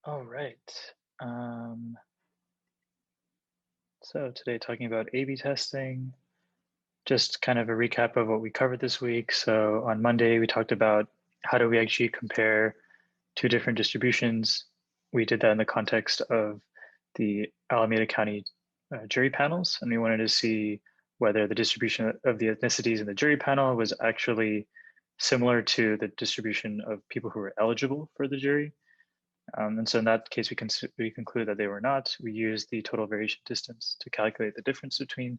All right. Um, so today talking about A/B testing, just kind of a recap of what we covered this week. So on Monday, we talked about how do we actually compare two different distributions. We did that in the context of the Alameda County jury panels, and we wanted to see whether the distribution of the ethnicities in the jury panel was actually similar to the distribution of people who were eligible for the jury. And so in that case, we conclude that they were not. We used the total variation distance to calculate the difference between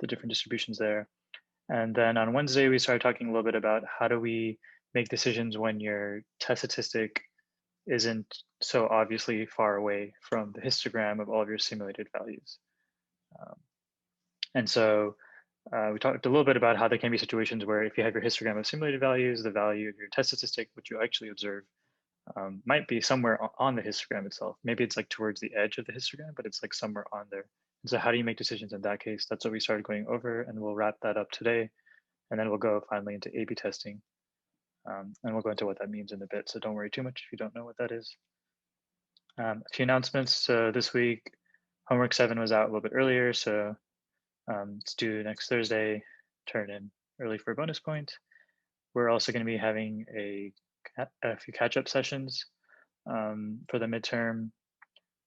the different distributions there. And then on Wednesday, we started talking a little bit about how do we make decisions when your test statistic isn't so obviously far away from the histogram of all of your simulated values. Um, and so we talked a little bit about how there can be situations where if you have your histogram of simulated values, the value of your test statistic, which you actually observe, might be somewhere on the histogram itself. Maybe it's like towards the edge of the histogram, but it's like somewhere on there. And so how do you make decisions in that case? That's what we started going over, and we'll wrap that up today. And then we'll go finally into A/B testing. And we'll go into what that means in a bit. So don't worry too much if you don't know what that is. A few announcements. So this week, homework 7 was out a little bit earlier. So it's due next Thursday. Turn in early for a bonus point. We're also going to be having a few catch-up sessions for the midterm.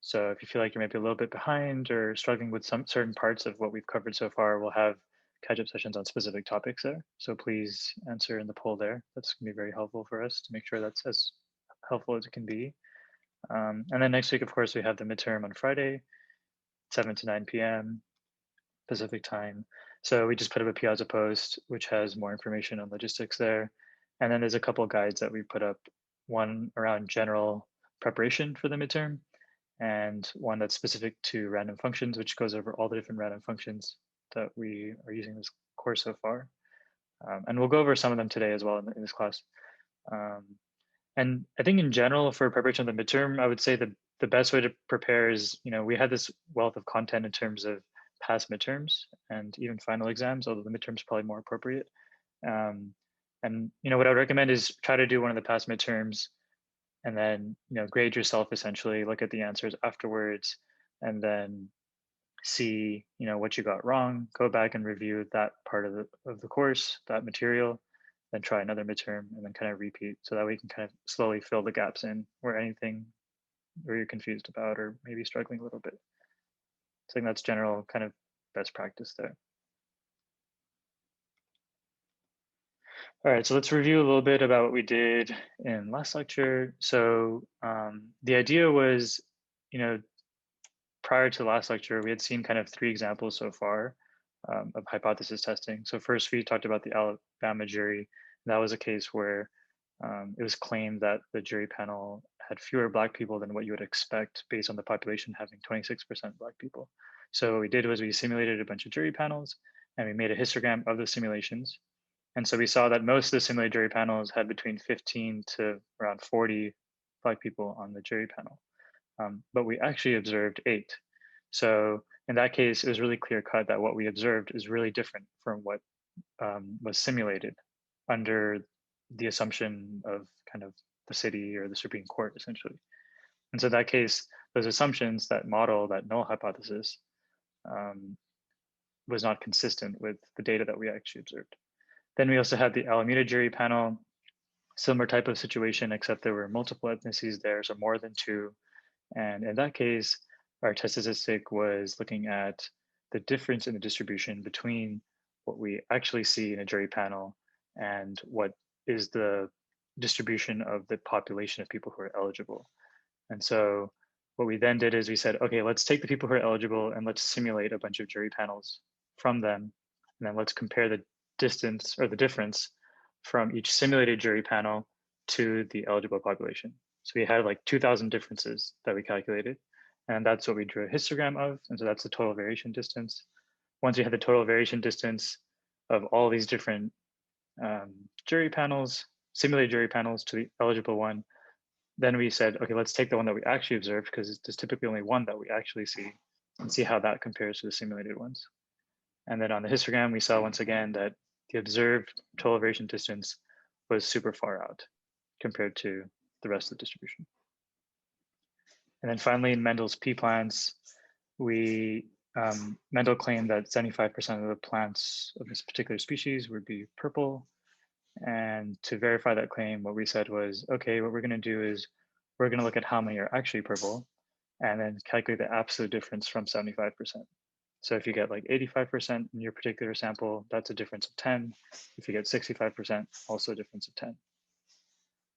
So if you feel like you might be a little bit behind or struggling with some certain parts of what we've covered so far, we'll have catch-up sessions on specific topics there. So please answer in the poll there. That's going to be very helpful for us to make sure that's as helpful as it can be. And then next week, of course, we have the midterm on Friday, 7 to 9 p.m. Pacific time. So we just put up a Piazza post, which has more information on logistics there. And then there's a couple of guides that we put up, one around general preparation for the midterm, and one that's specific to random functions, which goes over all the different random functions that we are using this course so far. And we'll go over some of them today as well in this class. Um, and I think in general for preparation of the midterm, I would say the best way to prepare is, we had this wealth of content in terms of past midterms and even final exams, although the midterm is probably more appropriate. Um, and what I would recommend is try to do one of the past midterms and then grade yourself essentially, look at the answers afterwards, and then see what you got wrong, go back and review that part of the course, that material, then try another midterm and then kind of repeat, so that we can kind of slowly fill the gaps in where anything where you're confused about or maybe struggling a little bit. So I think that's general kind of best practice there. All right, so let's review a little bit about what we did in last lecture. So the idea was, you know, prior to last lecture, we had seen kind of 3 examples so far of hypothesis testing. So first, we talked about the Alabama jury. That was a case where it was claimed that the jury panel had fewer Black people than what you would expect based on the population having 26% Black people. So what we did was we simulated a bunch of jury panels and we made a histogram of the simulations. And so we saw that most of the simulated jury panels had between 15 to around 40 Black people on the jury panel. But we actually observed 8. So in that case, it was really clear cut that what we observed is really different from what was simulated under the assumption of kind of the city or the Supreme Court, essentially. And so in that case, those assumptions, that model, that null hypothesis, um, was not consistent with the data that we actually observed. Then we also had the Alameda jury panel, similar type of situation, except there were multiple ethnicities there, so more than 2. And in that case, our test statistic was looking at the difference in the distribution between what we actually see in a jury panel and what is the distribution of the population of people who are eligible. And so what we then did is we said, okay, let's take the people who are eligible and let's simulate a bunch of jury panels from them. And then let's compare the distance or the difference from each simulated jury panel to the eligible population. So we had like 2,000 differences that we calculated, and that's what we drew a histogram of. And so that's the total variation distance. Once we had the total variation distance of all these different jury panels, simulated jury panels to the eligible one, then we said, okay, let's take the one that we actually observed, because there's typically only one that we actually see, and see how that compares to the simulated ones. And then on the histogram, we saw once again that the observed total variation distance was super far out compared to the rest of the distribution. And then finally, in Mendel's p-plants, Mendel claimed that 75% of the plants of this particular species would be purple. And to verify that claim, what we said was, okay, what we're going to do is we're going to look at how many are actually purple and then calculate the absolute difference from 75%. So if you get like 85% in your particular sample, that's a difference of 10. If you get 65%, also a difference of 10.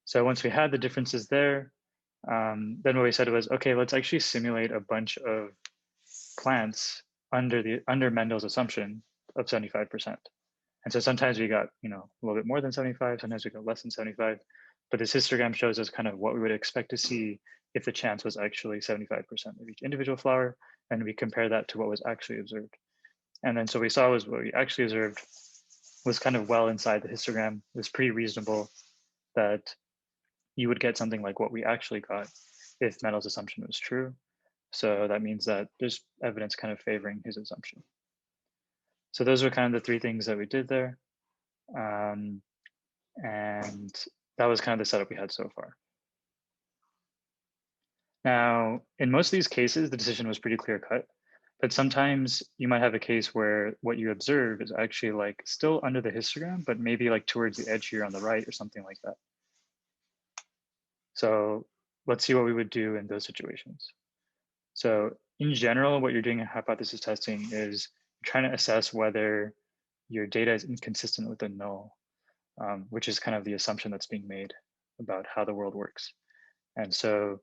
So once we had the differences there, then what we said was, okay, let's actually simulate a bunch of plants under Mendel's assumption of 75%. And so sometimes we got, a little bit more than 75, sometimes we got less than 75, but this histogram shows us kind of what we would expect to see if the chance was actually 75% of each individual flower, and we compare that to what was actually observed. And then so we saw was what we actually observed was kind of well inside the histogram. It was pretty reasonable that you would get something like what we actually got if Mendel's assumption was true. So that means that there's evidence kind of favoring his assumption. So those were kind of the three things that we did there. And that was kind of the setup we had so far. Now, in most of these cases, the decision was pretty clear cut, but sometimes you might have a case where what you observe is actually like still under the histogram, but maybe like towards the edge here on the right or something like that. So let's see what we would do in those situations. So in general, what you're doing in hypothesis testing is trying to assess whether your data is inconsistent with the null, which is kind of the assumption that's being made about how the world works. And so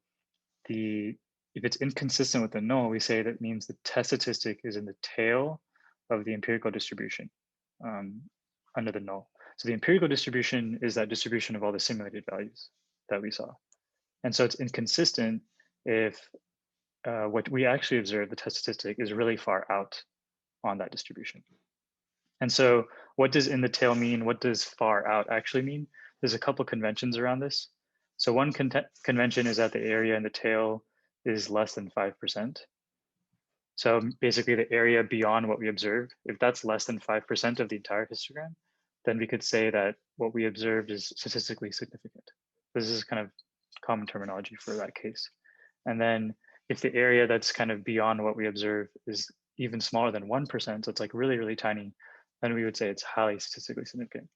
if it's inconsistent with the null, we say that means the test statistic is in the tail of the empirical distribution under the null. So the empirical distribution is that distribution of all the simulated values that we saw. And so it's inconsistent if what we actually observe, the test statistic, is really far out on that distribution. And so what does in the tail mean? What does far out actually mean? There's a couple conventions around this. So one convention is that the area in the tail is less than 5%. So basically the area beyond what we observe, if that's less than 5% of the entire histogram, then we could say that what we observed is statistically significant. This is kind of common terminology for that case. And then if the area that's kind of beyond what we observe is even smaller than 1%, so it's like really, really tiny, then we would say it's highly statistically significant.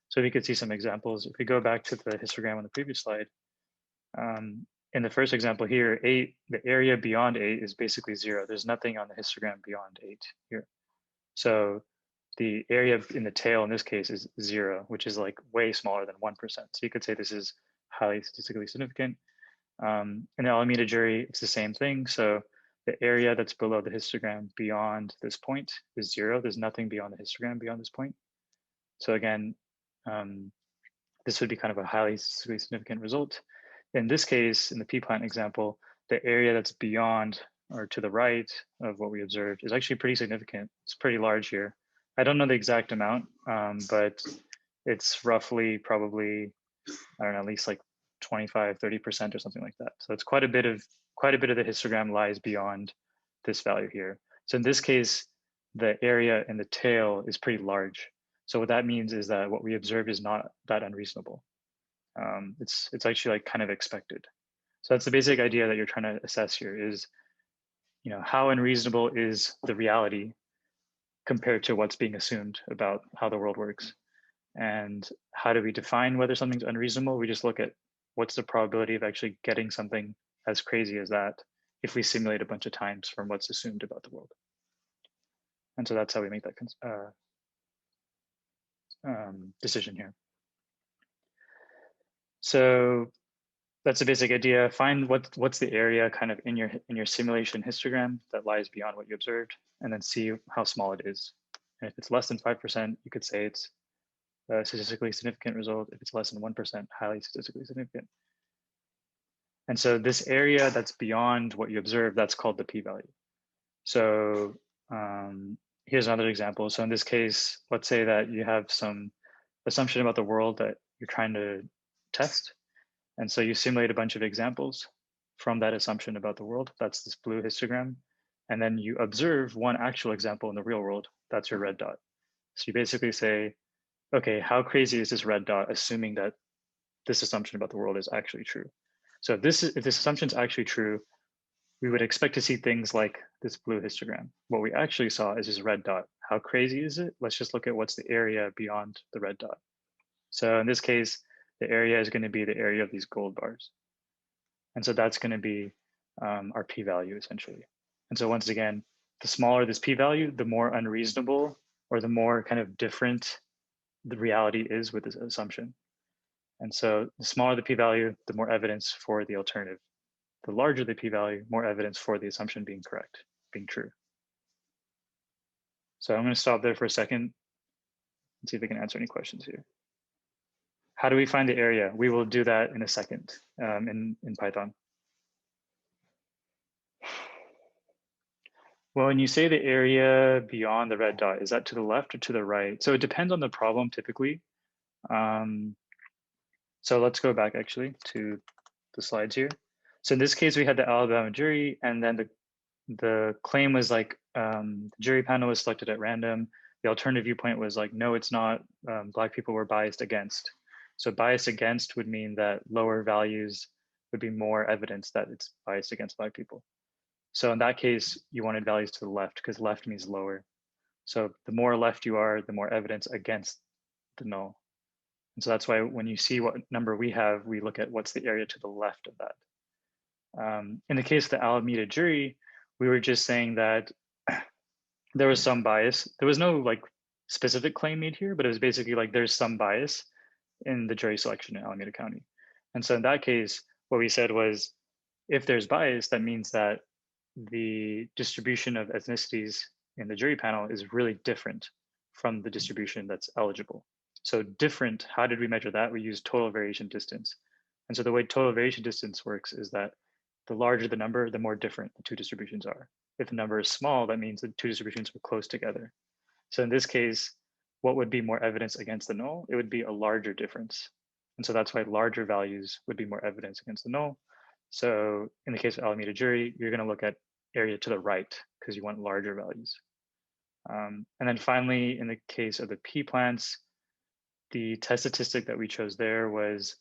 So we could see some examples. If we go back to the histogram on the previous slide, in the first example here, 8, the area beyond 8 is basically 0. There's nothing on the histogram beyond 8 here. So the area in the tail in this case is 0, which is like way smaller than 1%. So you could say this is highly statistically significant. In the Alameda jury, it's the same thing. So the area that's below the histogram beyond this point is 0. There's nothing beyond the histogram beyond this point. So again, this would be kind of a highly statistically significant result. In this case, in the p-plant example, the area that's beyond or to the right of what we observed is actually pretty significant. It's pretty large here. I don't know the exact amount, but it's roughly probably, I don't know, at least like 25, 30% or something like that. So it's quite a bit of the histogram lies beyond this value here. So in this case, the area in the tail is pretty large. So what that means is that what we observed is not that unreasonable. It's actually like kind of expected. So that's the basic idea that you're trying to assess here is, how unreasonable is the reality compared to what's being assumed about how the world works. And how do we define whether something's unreasonable? We just look at what's the probability of actually getting something as crazy as that if we simulate a bunch of times from what's assumed about the world. And so that's how we make that decision here. So that's a basic idea. Find what's the area kind of in your simulation histogram that lies beyond what you observed, and then see how small it is. And if it's less than 5%, you could say it's a statistically significant result. If it's less than 1%, highly statistically significant. And so this area that's beyond what you observe, that's called the p-value. So here's another example. So in this case, let's say that you have some assumption about the world that you're trying to test. And so you simulate a bunch of examples from that assumption about the world. That's this blue histogram. And then you observe one actual example in the real world. That's your red dot. So you basically say, okay, how crazy is this red dot, assuming that this assumption about the world is actually true? So if this assumption is actually true, we would expect to see things like this blue histogram. What we actually saw is this red dot. How crazy is it? Let's just look at what's the area beyond the red dot. So in this case, the area is going to be the area of these gold bars. And so that's going to be our p-value essentially. And so once again, the smaller this p-value, the more unreasonable or the more kind of different the reality is with this assumption. And so the smaller the p-value, the more evidence for the alternative. The larger the p-value, more evidence for the assumption being correct, being true. So I'm going to stop there for a second and see if I can answer any questions here. How do we find the area? We will do that in a second in Python. Well, when you say the area beyond the red dot, is that to the left or to the right? So it depends on the problem typically. So let's go back actually to the slides here. So in this case, we had the Alabama jury, and then the claim was like the jury panel was selected at random. The alternative viewpoint was like, no, it's not. Black people were biased against. So biased against would mean that lower values would be more evidence that it's biased against Black people. So in that case, you wanted values to the left because left means lower. So the more left you are, the more evidence against the null. And so that's why when you see what number we have, we look at what's the area to the left of that. In the case of the Alameda jury, we were just saying that there was some bias. There was no like specific claim made here, but it was basically like there's some bias in the jury selection in Alameda County. And so in that case, what we said was, if there's bias, that means that the distribution of ethnicities in the jury panel is really different from the distribution that's eligible. So different, how did we measure that? We use total variation distance. And so the way total variation distance works is that the larger the number, the more different the two distributions are. If the number is small, that means the two distributions are close together. So in this case, what would be more evidence against the null? It would be a larger difference. And so that's why larger values would be more evidence against the null. So in the case of Alameda jury, you're going to look at area to the right because you want larger values. And then finally, in the case of the P plants, the test statistic that we chose there was,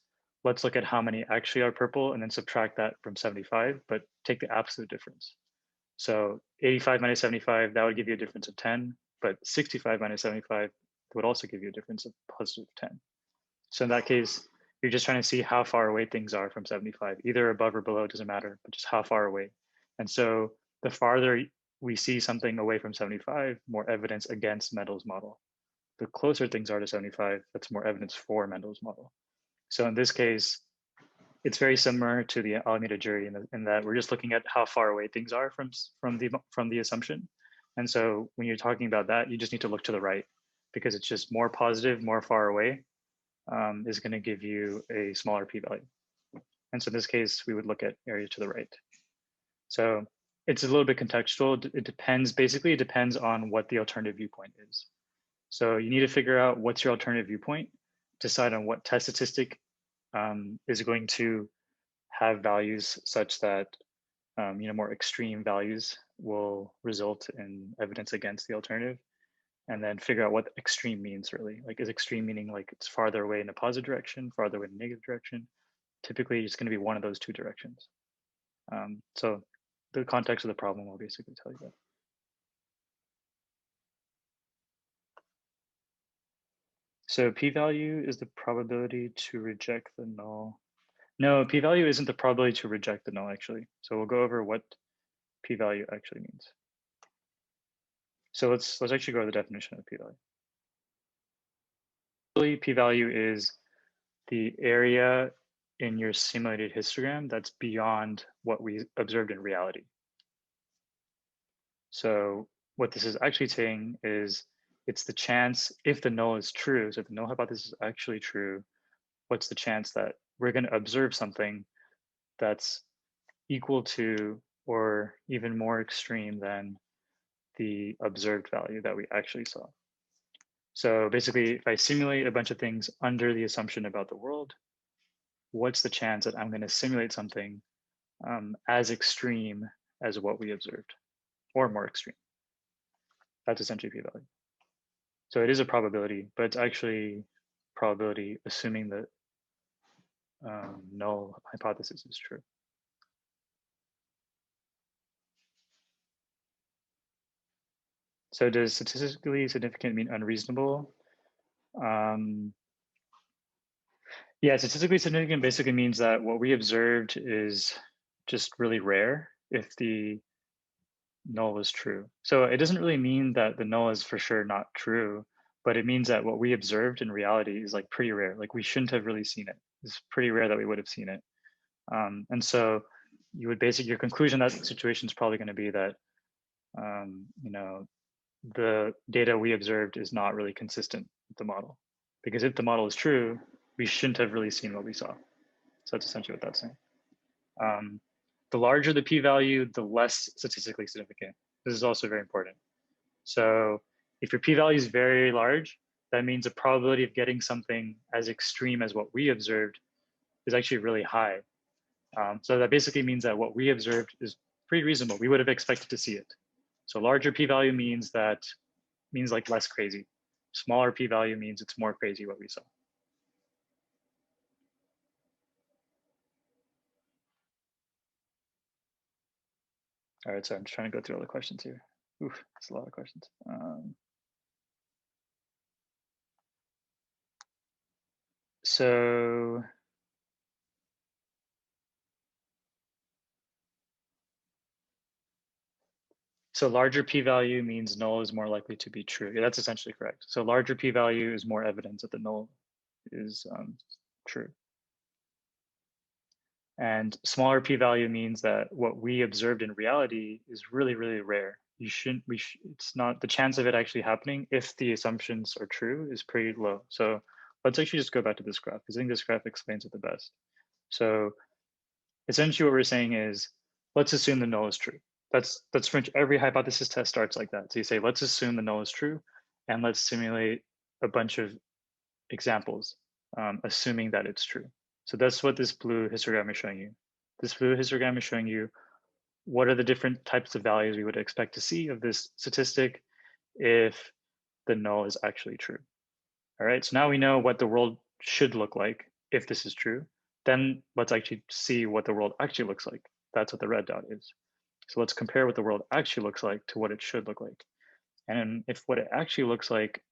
let's look at how many actually are purple and then subtract that from 75, but take the absolute difference. So 85 minus 75, that would give you a difference of 10, but 65 minus 75 would also give you a difference of positive 10. So in that case, you're just trying to see how far away things are from 75, either above or below, it doesn't matter, but just how far away. And so the farther we see something away from 75, more evidence against Mendel's model. The closer things are to 75, that's more evidence for Mendel's model. So in this case, it's very similar to the Alameda jury in that we're just looking at how far away things are from the assumption. And so when you're talking about that, you just need to look to the right because it's just more positive, more far away is going to give you a smaller p-value. And so in this case, we would look at area to the right. So it's a little bit contextual. It depends, basically it depends on what the alternative viewpoint is. So you need to figure out what's your alternative viewpoint, decide on what test statistic is going to have values such that more extreme values will result in evidence against the alternative, and then figure out what extreme means really. Like, is extreme meaning like it's farther away in a positive direction, farther away in a negative direction? Typically, it's going to be one of those two directions. So the context of the problem will basically tell you that. So p-value is the probability to reject the null. No, p-value isn't the probability to reject the null actually. So we'll go over what p-value actually means. So let's actually go to the definition of p-value. P-value is the area in your simulated histogram that's beyond what we observed in reality. So what this is actually saying is it's the chance, if the null is true, so if the null hypothesis is actually true, what's the chance that we're going to observe something that's equal to or even more extreme than the observed value that we actually saw. So basically, if I simulate a bunch of things under the assumption about the world, what's the chance that I'm going to simulate something as extreme as what we observed, or more extreme? That's essentially p-value. So it is a probability, but it's actually probability assuming that null hypothesis is true. So does statistically significant mean unreasonable? Yeah, statistically significant basically means that what we observed is just really rare if the null is true. So it doesn't really mean that the null is for sure not true, but it means that what we observed in reality is like pretty rare. Like we shouldn't have really seen it. It's pretty rare that we would have seen it. And so you would basically, your conclusion in that situation is probably going to be that, you know, the data we observed is not really consistent with the model. Because if the model is true, we shouldn't have really seen what we saw. So that's essentially what that's saying. The larger the p-value, the less statistically significant. This is also very important. So if your p-value is very large, that means the probability of getting something as extreme as what we observed is actually really high. So that basically means that what we observed is pretty reasonable. We would have expected to see it. So larger p-value means like less crazy. Smaller p-value means it's more crazy what we saw. All right, so I'm just trying to go through all the questions here. Oof, that's a lot of questions. So larger p-value means null is more likely to be true. Yeah, that's essentially correct. So larger p-value is more evidence that the null is true. And smaller p-value means that what we observed in reality is really, really rare. It's not, the chance of it actually happening if the assumptions are true is pretty low. So let's actually just go back to this graph because I think this graph explains it the best. So essentially what we're saying is, let's assume the null is true. That's pretty much every hypothesis test starts like that. So you say, let's assume the null is true and let's simulate a bunch of examples, assuming that it's true. So that's what this blue histogram is showing you. This blue histogram is showing you what are the different types of values we would expect to see of this statistic if the null is actually true. All right, so now we know what the world should look like if this is true. Then let's actually see what the world actually looks like. That's what the red dot is. So let's compare what the world actually looks like to what it should look like. And if what it actually looks like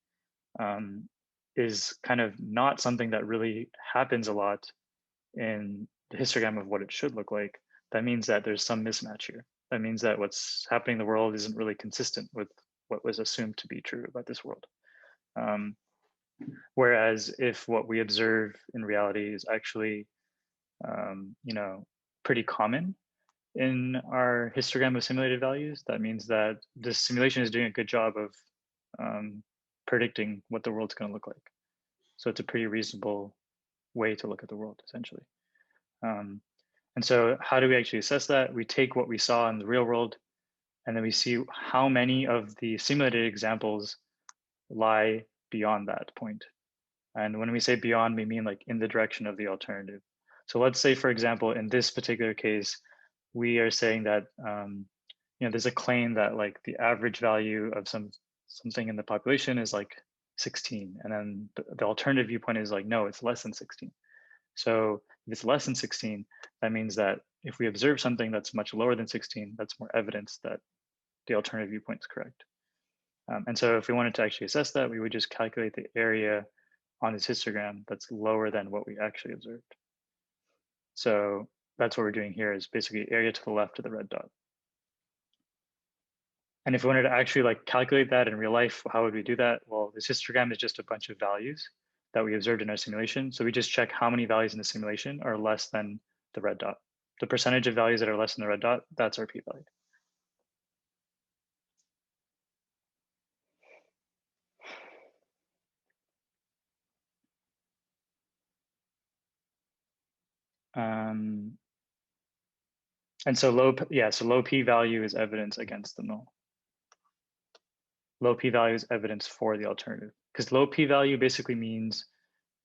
is kind of not something that really happens a lot in the histogram of what it should look like, that means that there's some mismatch here. That means that what's happening in the world isn't really consistent with what was assumed to be true about this world. Whereas if what we observe in reality is actually, pretty common in our histogram of simulated values, that means that this simulation is doing a good job of predicting what the world's going to look like. So it's a pretty reasonable way to look at the world, essentially. And so how do we actually assess that? We take what we saw in the real world, and then we see how many of the simulated examples lie beyond that point. And when we say beyond, we mean like in the direction of the alternative. So let's say, for example, in this particular case, we are saying that there's a claim that like the average value of something in the population is like 16, and then the alternative viewpoint is like, no, it's less than 16. So if it's less than 16, that means that if we observe something that's much lower than 16, that's more evidence that the alternative viewpoint is correct. And so if we wanted to actually assess that, we would just calculate the area on this histogram that's lower than what we actually observed. So that's what we're doing here, is basically area to the left of the red dot. And if we wanted to actually like calculate that in real life, how would we do that? Well, this histogram is just a bunch of values that we observed in our simulation. So we just check how many values in the simulation are less than the red dot. The percentage of values that are less than the red dot, that's our p-value. And so low p-value is evidence against the null. Low p-value is evidence for the alternative, because low p-value basically means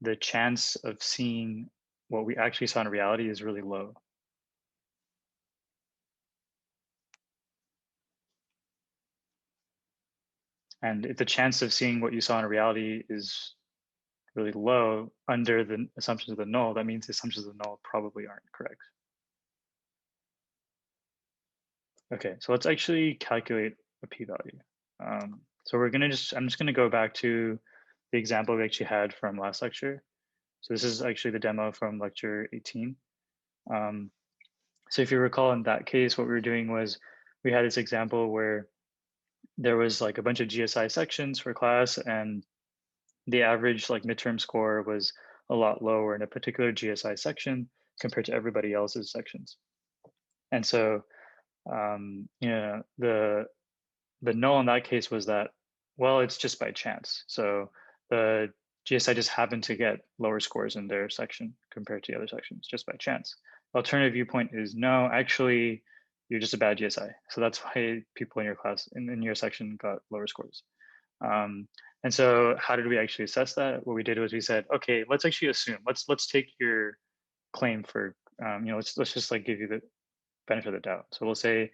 the chance of seeing what we actually saw in reality is really low. And if the chance of seeing what you saw in reality is really low under the assumptions of the null, that means the assumptions of the null probably aren't correct. Okay, so let's actually calculate a p-value. So I'm just gonna go back to the example we actually had from last lecture. So this is actually the demo from lecture 18. Um, so if you recall in that case, what we were doing was we had this example where there was like a bunch of GSI sections for class, and the average like midterm score was a lot lower in a particular GSI section compared to everybody else's sections. And so, the null in that case was that, well, it's just by chance. So the GSI just happened to get lower scores in their section compared to the other sections just by chance. Alternative viewpoint is no, actually, you're just a bad GSI. So that's why people in your class, in your section, got lower scores. And so how did we actually assess that? What we did was we said, okay, let's actually assume, let's take your claim for, let's just like give you the benefit of the doubt. So we'll say,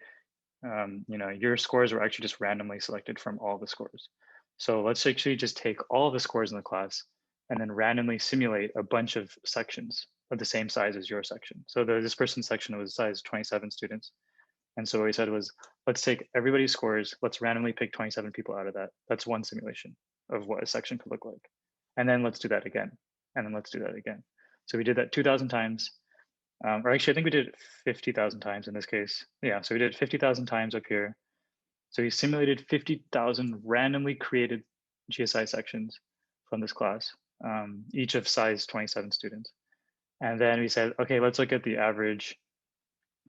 your scores were actually just randomly selected from all the scores. So let's actually just take all the scores in the class and then randomly simulate a bunch of sections of the same size as your section. So this person's section was size 27 students. And so what we said was, let's take everybody's scores, let's randomly pick 27 people out of that. That's one simulation of what a section could look like. And then let's do that again. And then let's do that again. So we did that 2,000 times. Or actually, I think we did it 50,000 times in this case. Yeah, so we did 50,000 times up here. So we simulated 50,000 randomly created GSI sections from this class, each of size 27 students. And then we said, okay, let's look at the average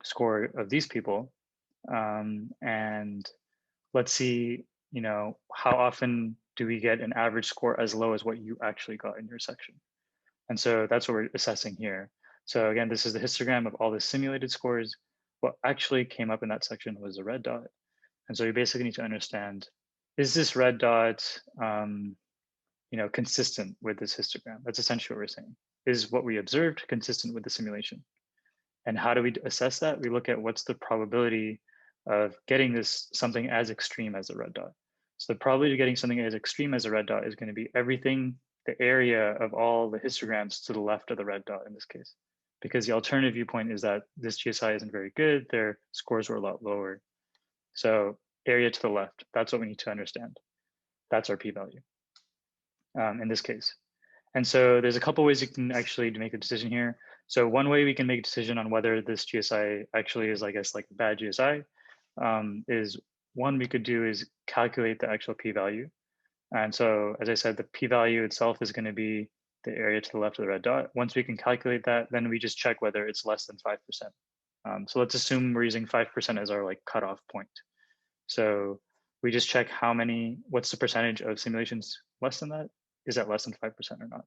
score of these people. And let's see, how often do we get an average score as low as what you actually got in your section? And so that's what we're assessing here. So again, this is the histogram of all the simulated scores. What actually came up in that section was a red dot. And so you basically need to understand, is this red dot consistent with this histogram? That's essentially what we're saying. Is what we observed consistent with the simulation? And how do we assess that? We look at what's the probability of getting this something as extreme as a red dot. So the probability of getting something as extreme as a red dot is going to be everything, the area of all the histograms to the left of the red dot in this case. Because the alternative viewpoint is that this GSI isn't very good, their scores were a lot lower. So area to the left, that's what we need to understand. That's our p-value in this case. And so there's a couple ways you can actually make a decision here. So one way we can make a decision on whether this GSI actually is, I guess, like a bad GSI is one we could do is calculate the actual p-value. And so, as I said, the p-value itself is going to be the area to the left of the red dot. Once we can calculate that, then we just check whether it's less than 5%. So let's assume we're using 5% as our like cutoff point. So we just check what's the percentage of simulations less than that? Is that less than 5% or not?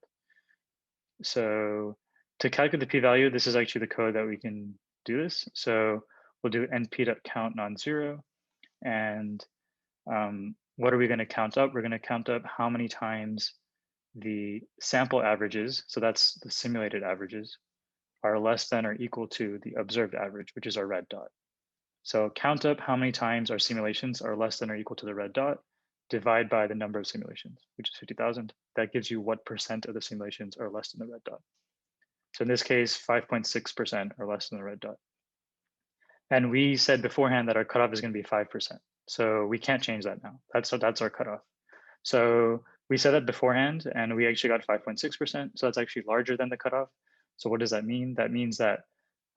So to calculate the p-value, this is actually the code that we can do this. So we'll do np.count non-zero. And what are we going to count up? We're going to count up how many times the sample averages, so that's the simulated averages, are less than or equal to the observed average, which is our red dot. So count up how many times our simulations are less than or equal to the red dot, divide by the number of simulations, which is 50,000. That gives you what percent of the simulations are less than the red dot. So in this case, 5.6% are less than the red dot. And we said beforehand that our cutoff is going to be 5%. So we can't change that now. That's our cutoff. So we said that beforehand, and we actually got 5.6%. So that's actually larger than the cutoff. So what does that mean? That means that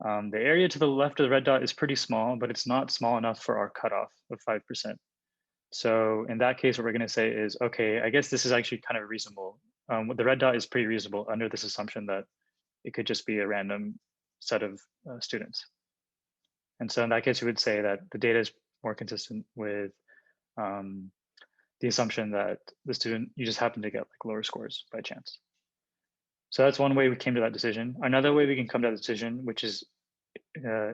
the area to the left of the red dot is pretty small, but it's not small enough for our cutoff of 5%. So in that case, what we're going to say is, okay, I guess this is actually kind of reasonable. The red dot is pretty reasonable under this assumption that it could just be a random set of students. And so in that case, we would say that the data is more consistent with the assumption that the student, you just happen to get like lower scores by chance. So that's one way we came to that decision. Another way we can come to that decision, which is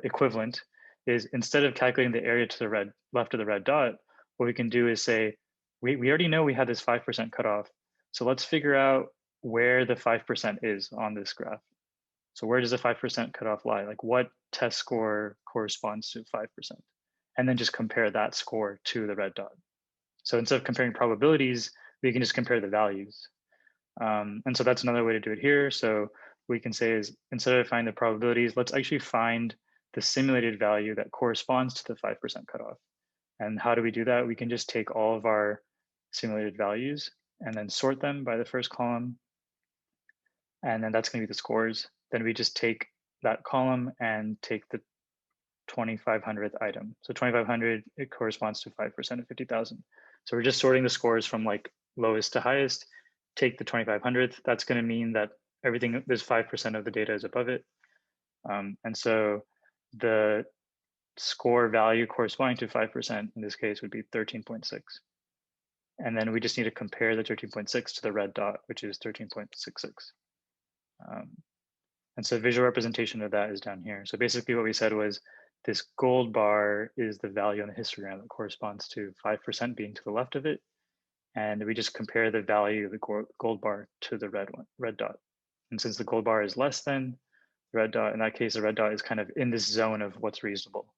equivalent, is instead of calculating the area to the left of the red dot, what we can do is say, we already know we had this 5% cutoff. So let's figure out where the 5% is on this graph. So where does the 5% cutoff lie? Like what test score corresponds to 5%? And then just compare that score to the red dot. So instead of comparing probabilities, we can just compare the values. And so that's another way to do it here. So we can say is instead of finding the probabilities, let's actually find the simulated value that corresponds to the 5% cutoff. And how do we do that? We can just take all of our simulated values and then sort them by the first column. And then that's going to be the scores. Then we just take that column and take the 2,500th item. So 2,500, it corresponds to 5% of 50,000. So we're just sorting the scores from like lowest to highest, take the 2,500th. That's going to mean that everything, there's 5% of the data is above it. And so the score value corresponding to 5% in this case would be 13.6. And then we just need to compare the 13.6 to the red dot, which is 13.66. And so visual representation of that is down here. So basically what we said was this gold bar is the value on the histogram that corresponds to 5% being to the left of it. And we just compare the value of the gold bar to the red dot. And since the gold bar is less than the red dot, in that case, the red dot is kind of in this zone of what's reasonable.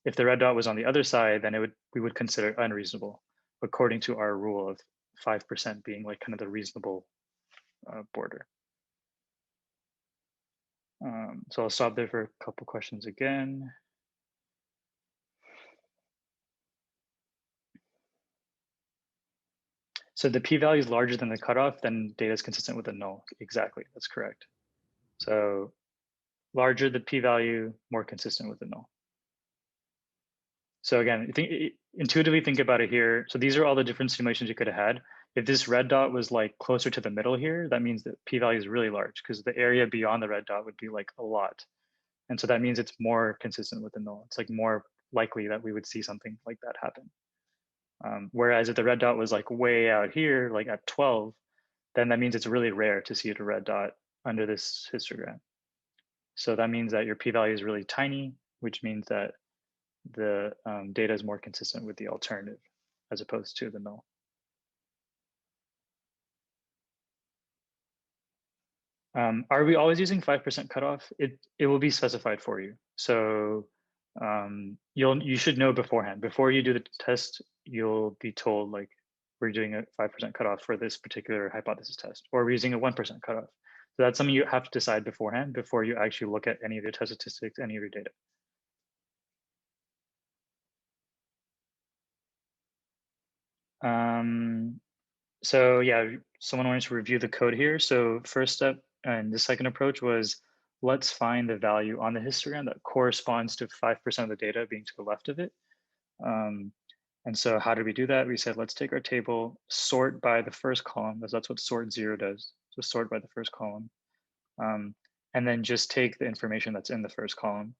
If the red dot was on the other side, then we would consider unreasonable, according to our rule of 5% being like kind of the reasonable border. So I'll stop there for a couple questions again. So the p-value is larger than the cutoff, then data is consistent with the null. Exactly, that's correct. So larger the p-value, more consistent with the null. So again, intuitively think about it here. So these are all the different simulations you could have had. If this red dot was like closer to the middle here, that means that p-value is really large because the area beyond the red dot would be like a lot. And so that means it's more consistent with the null. It's like more likely that we would see something like that happen. Whereas if the red dot was like way out here, like at 12, then that means it's really rare to see a red dot under this histogram. So that means that your p-value is really tiny, which means that the data is more consistent with the alternative as opposed to the null. Are we always using 5% cutoff? It will be specified for you. So you should know beforehand. Before you do the test, you'll be told like we're doing a 5% cutoff for this particular hypothesis test, or we're using a 1% cutoff. So that's something you have to decide beforehand before you actually look at any of your test statistics, any of your data. So yeah, someone wanted to review the code here. So first step and the second approach was let's find the value on the histogram that corresponds to 5% of the data being to the left of it. And so how did we do that? We said, let's take our table, sort by the first column, because that's what sort 0 does. So sort by the first column. And then just take the information that's in the first column,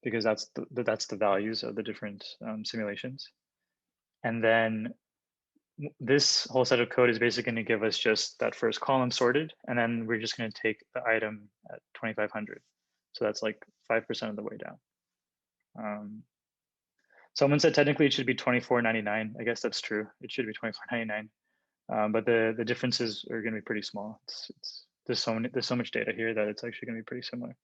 because that's the values of the different simulations. And then this whole set of code is basically going to give us just that first column sorted, and then we're just going to take the item at 2,500. So that's like 5% of the way down. Someone said technically it should be 24.99. I guess that's true. It should be 24.99, but the differences are going to be pretty small. There's so much data here that it's actually going to be pretty similar.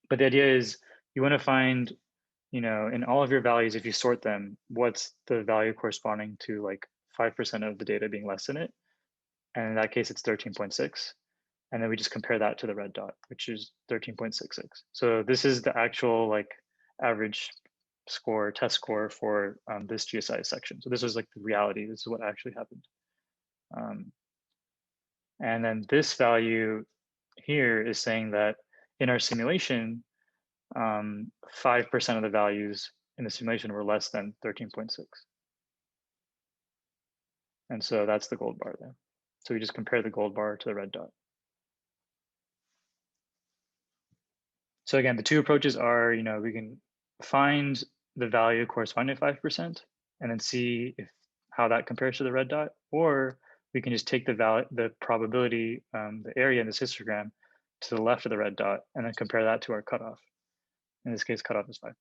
But the idea is you want to find, in all of your values, if you sort them, what's the value corresponding to like 5% of the data being less than it? And in that case, it's 13.6. And then we just compare that to the red dot, which is 13.66. So this is the actual like average score, test score for this GSI section. So this was like the reality. This is what actually happened. And then this value here is saying that in our simulation, 5% of the values in the simulation were less than 13.6. And so that's the gold bar there. So we just compare the gold bar to the red dot. So again, the two approaches are, we can find the value corresponding to 5% and then see how that compares to the red dot, or we can just take the probability, the area in this histogram to the left of the red dot and then compare that to our cutoff. In this case, cutoff is 5%.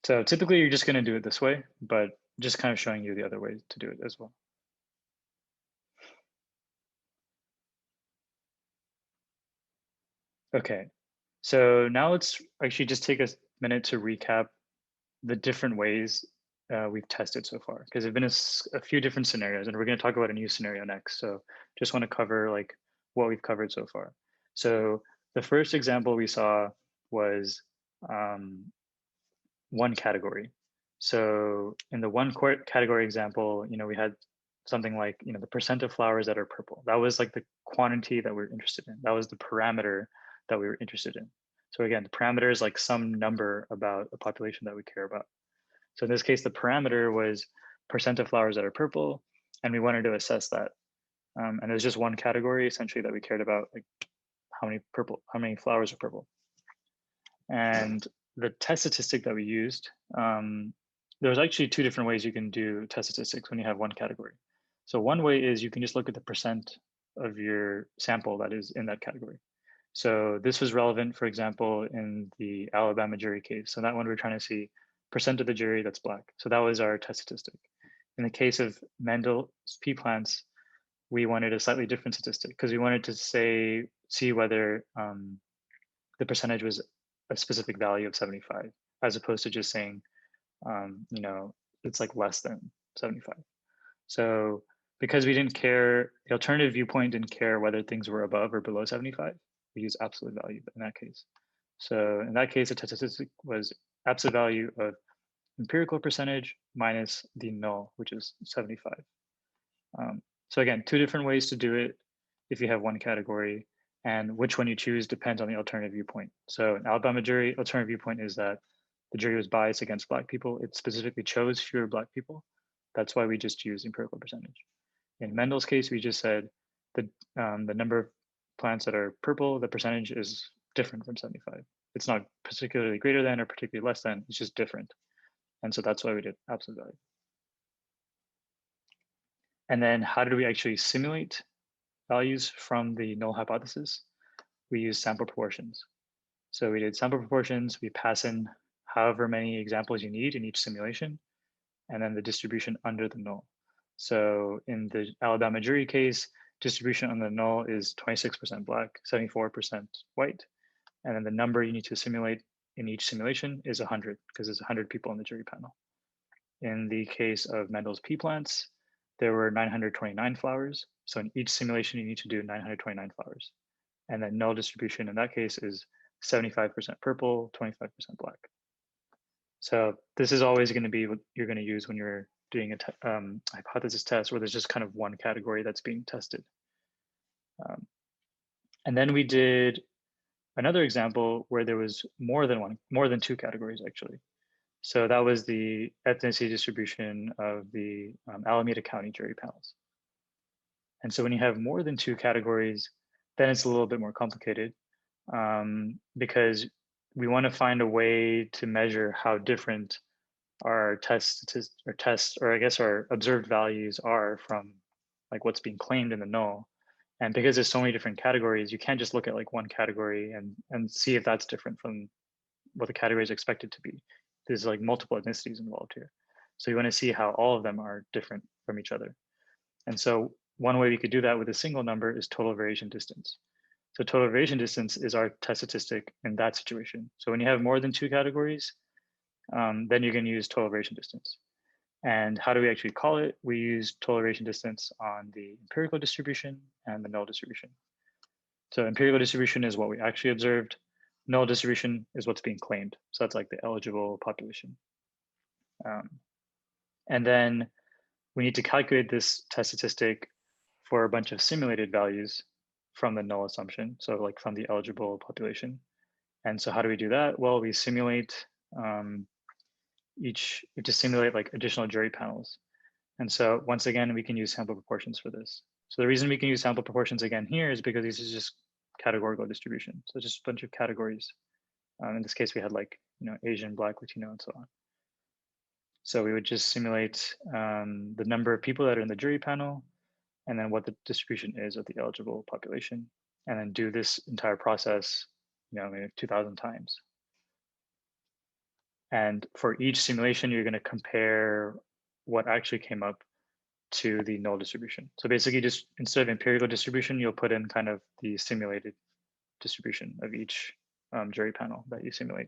So typically you're just going to do it this way, but just kind of showing you the other way to do it as well. Okay, so now let's actually just take a minute to recap the different ways we've tested so far, because there've been a few different scenarios, and we're going to talk about a new scenario next. So just want to cover like what we've covered so far. So the first example we saw was one category. So in the one category example, we had something like, the percent of flowers that are purple. That was like the quantity that we're interested in. That was the parameter that we were interested in. So again, the parameter is like some number about a population that we care about. So in this case, the parameter was percent of flowers that are purple, and we wanted to assess that. And there's just one category essentially that we cared about, like how many flowers are purple. And the test statistic that we used, there's actually two different ways you can do test statistics when you have one category. So one way is you can just look at the percent of your sample that is in that category. So this was relevant, for example, in the Alabama jury case. So that one we're trying to see percent of the jury that's Black. So that was our test statistic. In the case of Mendel's pea plants, we wanted a slightly different statistic because we wanted to see whether the percentage was a specific value of 75, as opposed to just saying, it's like less than 75. So because we didn't care, the alternative viewpoint didn't care whether things were above or below 75, we use absolute value in that case. So in that case, the test statistic was absolute value of empirical percentage minus the null, which is 75. So again, two different ways to do it if you have one category, and which one you choose depends on the alternative viewpoint. So in Alabama jury, alternative viewpoint is that the jury was biased against Black people. It specifically chose fewer Black people. That's why we just used empirical percentage. In Mendel's case, we just said the number of plants that are purple, the percentage is different from 75. It's not particularly greater than or particularly less than, it's just different. And so that's why we did absolute value. And then how did we actually simulate values from the null hypothesis? We use sample proportions. So we did sample proportions, we pass in however many examples you need in each simulation, and then the distribution under the null. So in the Alabama jury case, distribution on the null is 26% Black, 74% white. And then the number you need to simulate in each simulation is 100, because there's 100 people on the jury panel. In the case of Mendel's pea plants, there were 929 flowers. So in each simulation, you need to do 929 flowers. And then null distribution in that case is 75% purple, 25% Black. So this is always going to be what you're going to use when you're doing a hypothesis test where there's just kind of one category that's being tested. And then we did another example where there was more than two categories actually. So that was the ethnicity distribution of the Alameda County jury panels. And so when you have more than two categories, then it's a little bit more complicated because we want to find a way to measure how different our or I guess our observed values are from like what's being claimed in the null. And because there's so many different categories, you can't just look at like one category and see if that's different from what the category is expected to be. There's like multiple ethnicities involved here. So you want to see how all of them are different from each other. And so one way we could do that with a single number is total variation distance. So total variation distance is our test statistic in that situation. So when you have more than two categories, then you can use total variation distance. And how do we actually call it? We use total variation distance on the empirical distribution and the null distribution. So empirical distribution is what we actually observed. Null distribution is what's being claimed. So that's like the eligible population. And then we need to calculate this test statistic for a bunch of simulated values from the null assumption. So like from the eligible population. And so how do we do that? Well, we simulate we just simulate like additional jury panels. And so once again, we can use sample proportions for this. So the reason we can use sample proportions again here is because this is just categorical distribution. So just a bunch of categories. In this case, we had like, Asian, Black, Latino, and so on. So we would just simulate the number of people that are in the jury panel, and then what the distribution is of the eligible population, and then do this entire process, maybe 2,000 times. And for each simulation, you're going to compare what actually came up to the null distribution. So basically, just instead of empirical distribution, you'll put in kind of the simulated distribution of each jury panel that you simulate.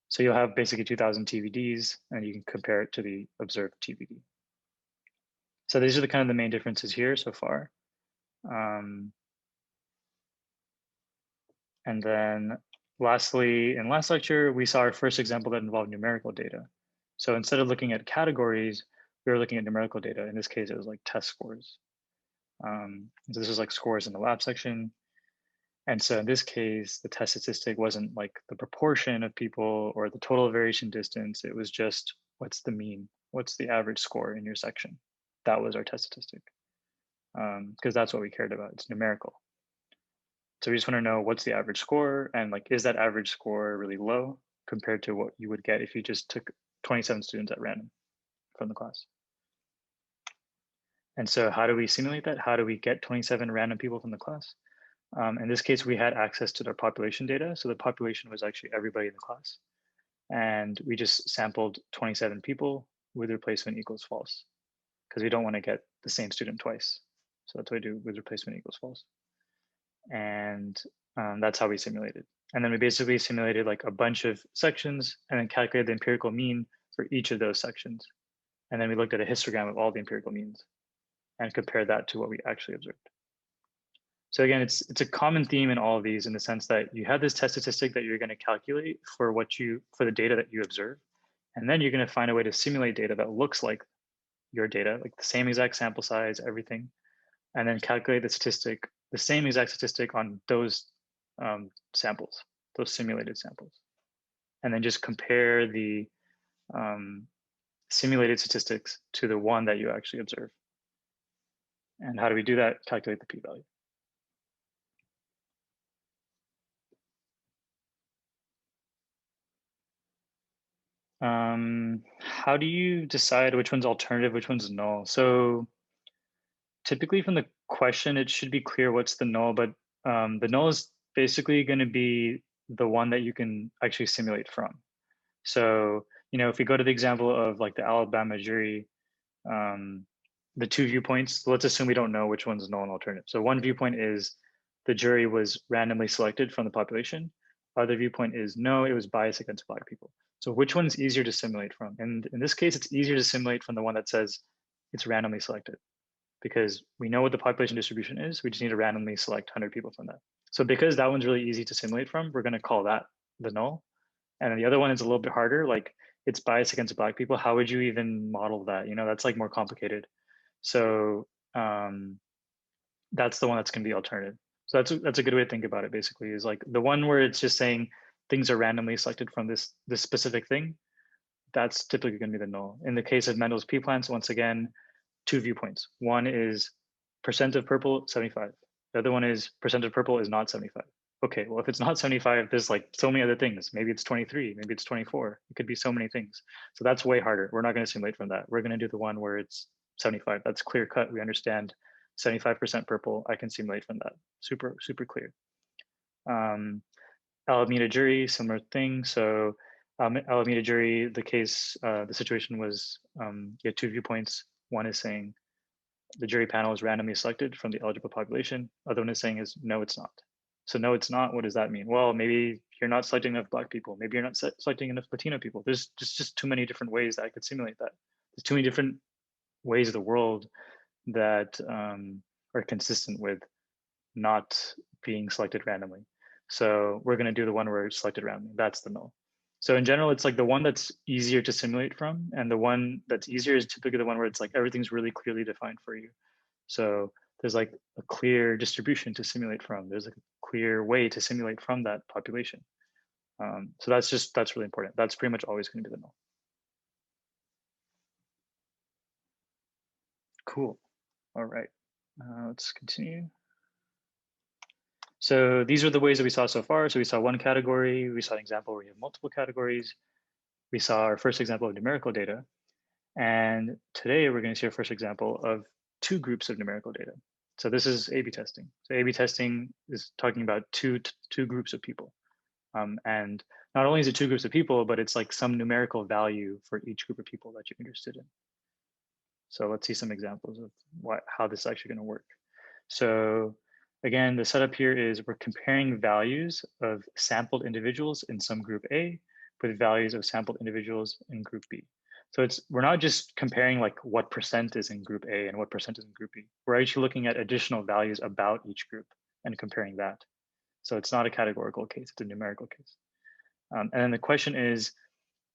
So you'll have basically 2,000 TVDs, and you can compare it to the observed TVD. So these are the kind of the main differences here so far. And then Lastly, in last lecture, we saw our first example that involved numerical data. So instead of looking at categories, we were looking at numerical data. In this case, it was like test scores. So this is like scores in the lab section. And so in this case, the test statistic wasn't like the proportion of people or the total variation distance. It was just what's the mean? What's the average score in your section? That was our test statistic, because that's what we cared about. It's numerical. So we just want to know what's the average score and like, is that average score really low compared to what you would get if you just took 27 students at random from the class? And so how do we simulate that? How do we get 27 random people from the class? In this case, we had access to their population data. So the population was actually everybody in the class. And we just sampled 27 people with replacement equals false, because we don't want to get the same student twice. So that's what we do with replacement equals false. And that's how we simulated. And then we basically simulated like a bunch of sections and then calculated the empirical mean for each of those sections. And then we looked at a histogram of all the empirical means and compared that to what we actually observed. So again, it's a common theme in all of these in the sense that you have this test statistic that you're going to calculate for the data that you observe. And then you're going to find a way to simulate data that looks like your data, like the same exact sample size, everything, and then calculate the same exact statistic on those samples, those simulated samples. And then just compare the simulated statistics to the one that you actually observe. And how do we do that? Calculate the p-value. How do you decide which one's alternative, which one's null? So typically from the question, it should be clear what's the null, but the null is basically going to be the one that you can actually simulate from. So, if we go to the example of like the Alabama jury, the two viewpoints, let's assume we don't know which one's null and alternative. So one viewpoint is the jury was randomly selected from the population. Other viewpoint is no, it was biased against Black people. So which one's easier to simulate from? And in this case, it's easier to simulate from the one that says it's randomly selected, because we know what the population distribution is. We just need to randomly select 100 people from that. So because that one's really easy to simulate from, we're going to call that the null. And then the other one is a little bit harder, like it's biased against Black people. How would you even model that? That's like more complicated. So that's the one that's going to be alternative. So that's a good way to think about it. Basically, is like the one where it's just saying things are randomly selected from this specific thing. That's typically going to be the null. In the case of Mendel's p-plants, once again, two viewpoints. One is percent of purple 75. The other one is percent of purple is not 75. Okay, well, if it's not 75, there's like so many other things. Maybe it's 23, maybe it's 24. It could be so many things. So that's way harder. We're not going to simulate from that. We're going to do the one where it's 75. That's clear cut. We understand 75% purple. I can simulate from that. Super, super clear. Alameda jury, similar thing. So Alameda jury, the situation was you had two viewpoints. One is saying the jury panel is randomly selected from the eligible population. Other one is saying is no, it's not. So no, it's not. What does that mean? Well, maybe you're not selecting enough Black people. Maybe you're not selecting enough Latino people. There's just too many different ways that I could simulate that. There's too many different ways of the world that are consistent with not being selected randomly. So we're going to do the one where it's selected randomly. That's the null. So in general, it's like the one that's easier to simulate from, and the one that's easier is typically the one where it's like everything's really clearly defined for you. So there's like a clear distribution to simulate from. There's like a clear way to simulate from that population. So that's really important. That's pretty much always going to be the null. Cool. All right, let's continue. So these are the ways that we saw so far. So we saw one category, we saw an example where you have multiple categories. We saw our first example of numerical data. And today we're going to see our first example of two groups of numerical data. So this is A/B testing. So A/B testing is talking about two groups of people. And not only is it two groups of people, but it's like some numerical value for each group of people that you're interested in. So let's see some examples of how this is actually going to work. So again, the setup here is we're comparing values of sampled individuals in some group A with values of sampled individuals in group B. So we're not just comparing like what percent is in group A and what percent is in group B. We're actually looking at additional values about each group and comparing that. So it's not a categorical case, it's a numerical case. And then the question is,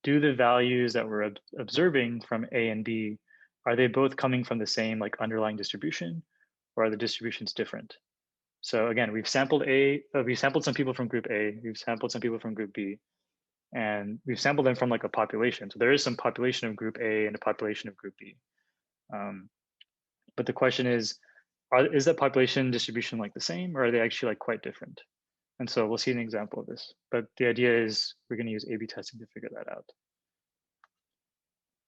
do the values that we're observing from A and B, are they both coming from the same like underlying distribution, or are the distributions different? So again, we've sampled some people from group A, we've sampled some people from group B, and we've sampled them from like a population. So there is some population of group A and a population of group B. But the question is that population distribution like the same, or are they actually like quite different? And so we'll see an example of this. But the idea is we're going to use A/B testing to figure that out.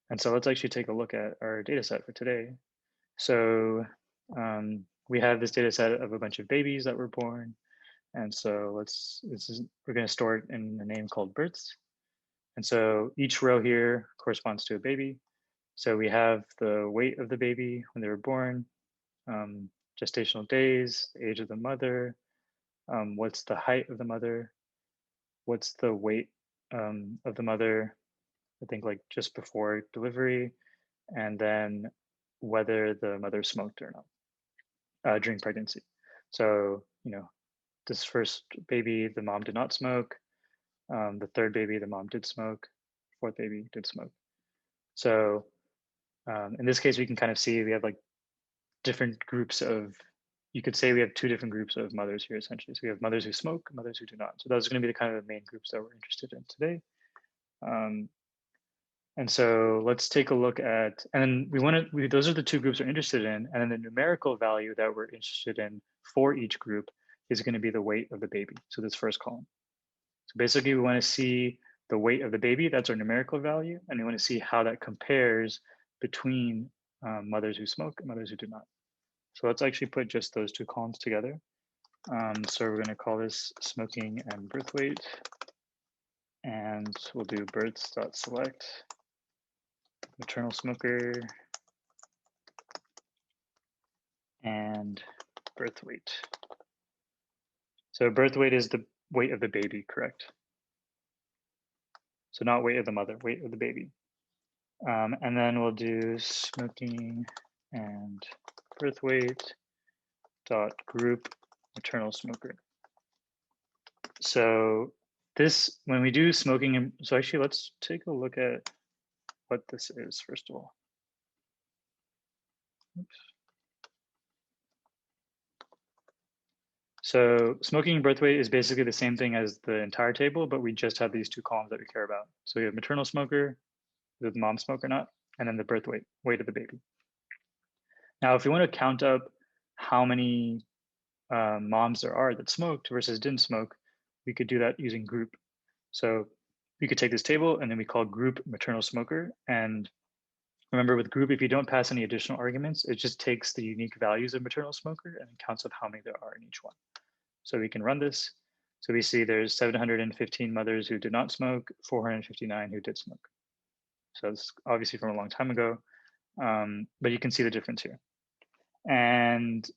And so let's actually take a look at our data set for today. So we have this data set of a bunch of babies that were born. And so we're going to store it in a name called births. And so each row here corresponds to a baby. So we have the weight of the baby when they were born, gestational days, the age of the mother, what's the height of the mother, what's the weight of the mother, I think like just before delivery, and then whether the mother smoked or not during pregnancy. So, this first baby, the mom did not smoke. The third baby, the mom did smoke. Fourth baby did smoke. So in this case, we can kind of see we have like different groups of, you could say we have two different groups of mothers here essentially. So we have mothers who smoke, mothers who do not. So those are going to be the kind of the main groups that we're interested in today. And so let's take a look at, and then those are the two groups we're interested in. And then the numerical value that we're interested in for each group is going to be the weight of the baby. So this first column. So basically we want to see the weight of the baby, that's our numerical value. And we want to see how that compares between mothers who smoke and mothers who do not. So let's actually put just those two columns together. So we're going to call this smoking and birth weight. And we'll do births.select maternal smoker and birth weight. So birth weight is the weight of the baby, correct? So not weight of the mother, weight of the baby. And then we'll do smoking and birth weight dot group maternal smoker. So this, when we do smoking, and so actually let's take a look at what this is first of all. Oops. So smoking and birth weight is basically the same thing as the entire table, but we just have these two columns that we care about. So we have maternal smoker, did the mom smoke or not, and then the birth weight of the baby. Now, if we want to count up how many moms there are that smoked versus didn't smoke, we could do that using group. So we could take this table and then we call group maternal smoker. And remember with group, if you don't pass any additional arguments, it just takes the unique values of maternal smoker and counts up how many there are in each one. So we can run this. So we see there's 715 mothers who did not smoke, 459 who did smoke. So it's obviously from a long time ago, but you can see the difference here. And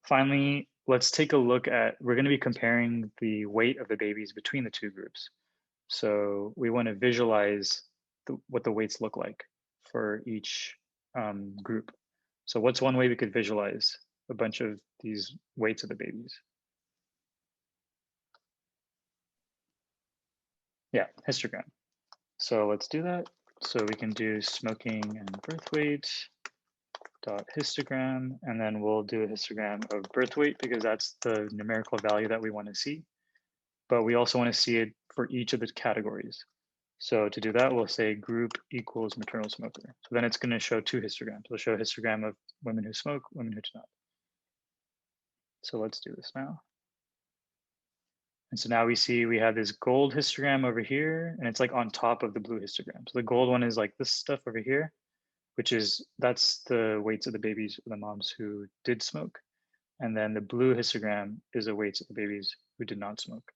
finally, let's take a look at, we're going to be comparing the weight of the babies between the two groups. So we want to visualize what the weights look like for each group. So what's one way we could visualize a bunch of these weights of the babies? Yeah, histogram. So let's do that. So we can do smoking and birth weight dot histogram, and then we'll do a histogram of birth weight because that's the numerical value that we want to see. But we also want to see it for each of the categories. So to do that, we'll say group equals maternal smoker. So then it's going to show two histograms. It'll show a histogram of women who smoke, women who do not. So let's do this now. And so now we see we have this gold histogram over here, and it's like on top of the blue histogram. So the gold one is like this stuff over here, that's the weights of the babies, the moms who did smoke. And then the blue histogram is the weights of the babies who did not smoke.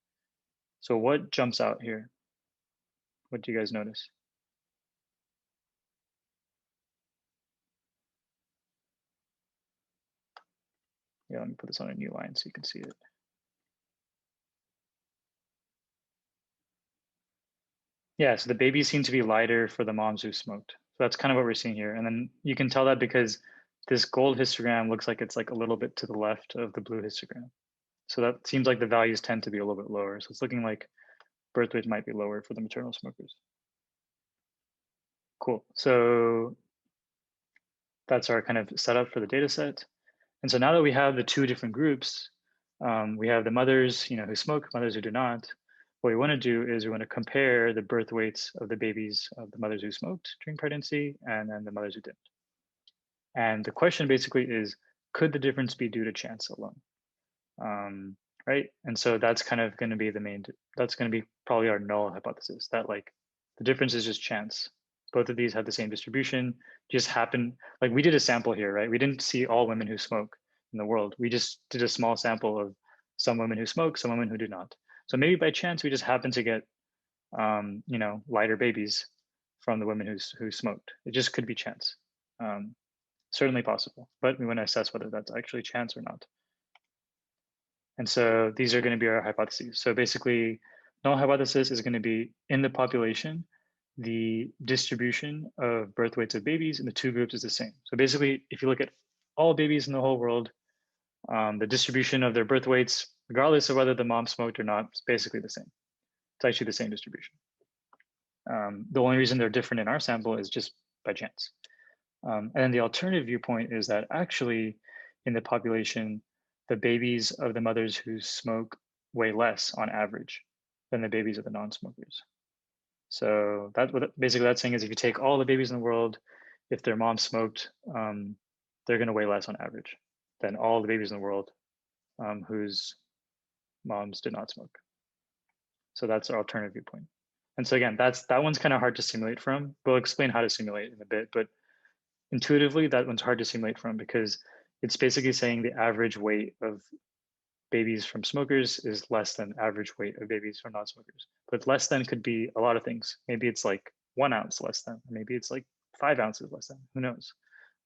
So what jumps out here? What do you guys notice? Yeah, let me put this on a new line so you can see it. Yeah, so the babies seem to be lighter for the moms who smoked. So that's kind of what we're seeing here. And then you can tell that because this gold histogram looks like it's like a little bit to the left of the blue histogram. So that seems like the values tend to be a little bit lower. So it's looking like birth weight might be lower for the maternal smokers. Cool. So that's our kind of setup for the data set. And so now that we have the two different groups, we have the mothers, who smoke, mothers who do not. What we want to do is we want to compare the birth weights of the babies of the mothers who smoked during pregnancy and then the mothers who didn't. And the question basically is, could the difference be due to chance alone? Right? And so that's kind of going to be that's going to be probably our null hypothesis, that like the difference is just chance. Both of these have the same distribution, just happen, like we did a sample here, right? We didn't see all women who smoke in the world. We just did a small sample of some women who smoke, some women who do not. So maybe by chance, we just happen to get, lighter babies from the women who smoked. It just could be chance. Certainly possible, but we want to assess whether that's actually chance or not. And so these are going to be our hypotheses. So basically, null hypothesis is going to be in the population, the distribution of birth weights of babies in the two groups is the same. So basically, if you look at all babies in the whole world, the distribution of their birth weights, regardless of whether the mom smoked or not, is basically the same. It's actually the same distribution. The only reason they're different in our sample is just by chance. And then the alternative viewpoint is that actually in the population, the babies of the mothers who smoke weigh less on average than the babies of the non-smokers. So basically that's saying is if you take all the babies in the world, if their mom smoked, they're going to weigh less on average than all the babies in the world whose moms did not smoke. So that's our alternative viewpoint. And so again, that one's kind of hard to simulate from. We'll explain how to simulate in a bit, but intuitively, that one's hard to simulate from because it's basically saying the average weight of babies from smokers is less than average weight of babies from non-smokers. But less than could be a lot of things. Maybe it's like 1 ounce less than, maybe it's like 5 ounces less than, who knows,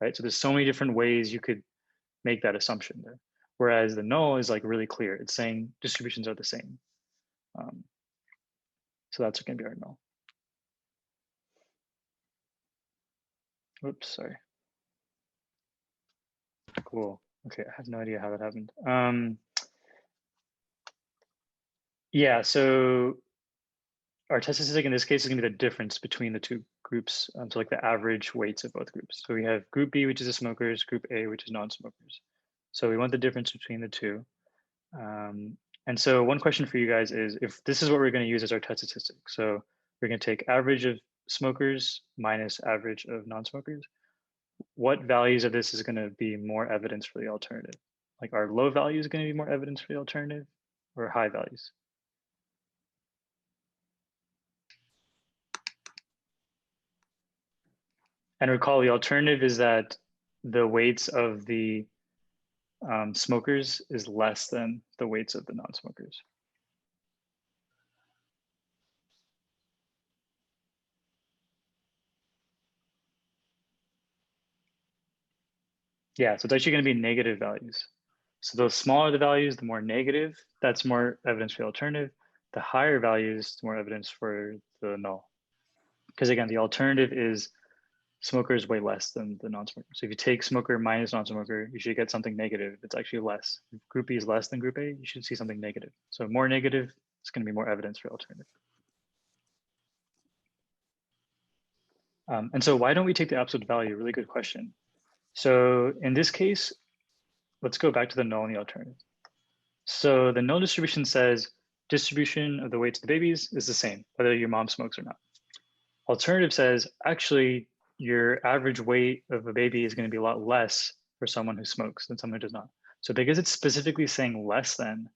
right? So there's so many different ways you could make that assumption there. Whereas the null is like really clear. It's saying distributions are the same. So that's going to be our null. Oops, sorry. Cool. Okay, I have no idea how that happened. Yeah, so our test statistic in this case is going to be the difference between the two groups. So like the average weights of both groups. So we have group B, which is the smokers, group A, which is non-smokers. So we want the difference between the two. And so one question for you guys is, if this is what we're going to use as our test statistic. So we're going to take average of smokers minus average of non-smokers. What values of this is going to be more evidence for the alternative? Like are low values going to be more evidence for the alternative or high values? And recall the alternative is that the weights of the smokers is less than the weights of the non-smokers. Yeah, so it's actually going to be negative values. So the smaller the values, the more negative, that's more evidence for the alternative. The higher values, the more evidence for the null. Because again, the alternative is smokers weigh less than the non-smoker. So if you take smoker minus non-smoker, you should get something negative. It's actually less. If group B is less than group A, you should see something negative. So more negative, it's going to be more evidence for alternative. And so why don't we take the absolute value? Really good question. So in this case, let's go back to the null and the alternative. So the null distribution says distribution of the weights of the babies is the same, whether your mom smokes or not. Alternative says actually your average weight of a baby is going to be a lot less for someone who smokes than someone who does not. So because it's specifically saying less than,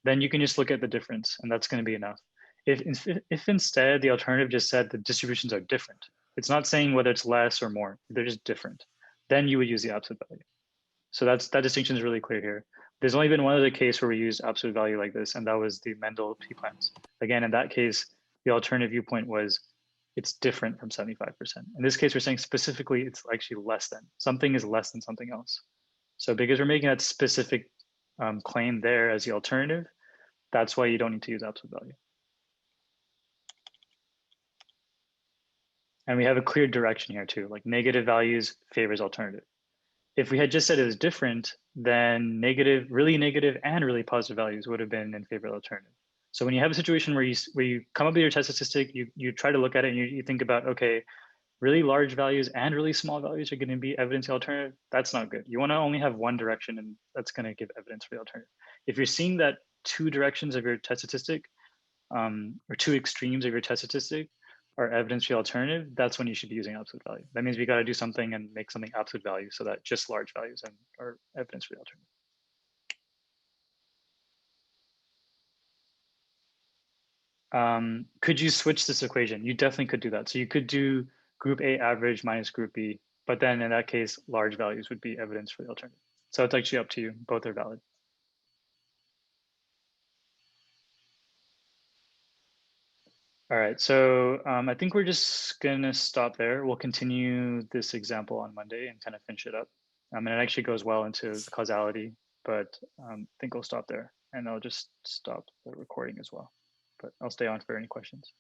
then you can just look at the difference and that's going to be enough. If instead the alternative just said the distributions are different, it's not saying whether it's less or more, they're just different, then you would use the absolute value. So that distinction is really clear here. There's only been one other case where we used absolute value like this, and that was the Mendel p-plans. Again, in that case, the alternative viewpoint was it's different from 75%. In this case, we're saying specifically it's actually less than. Something is less than something else. So because we're making that specific claim there as the alternative, that's why you don't need to use absolute value. And we have a clear direction here too, like negative values favors alternative. If we had just said it was different, then really negative and really positive values would have been in favor of the alternative. So when you have a situation where you come up with your test statistic, you try to look at it and you think about, okay, really large values and really small values are going to be evidence for the alternative. That's not good. You want to only have one direction, and that's going to give evidence for the alternative. If you're seeing that two directions of your test statistic, or two extremes of your test statistic are evidence for the alternative, that's when you should be using absolute value. That means we got to do something and make something absolute value so that just large values are evidence for the alternative. Could you switch this equation? You definitely could do that. So you could do group A average minus group B, but then in that case, large values would be evidence for the alternative. So it's actually up to you. Both are valid. All right, so I think we're just gonna stop there. We'll continue this example on Monday and kind of finish it up. And it actually goes well into the causality, but I think we'll stop there and I'll just stop the recording as well. But I'll stay on for any questions.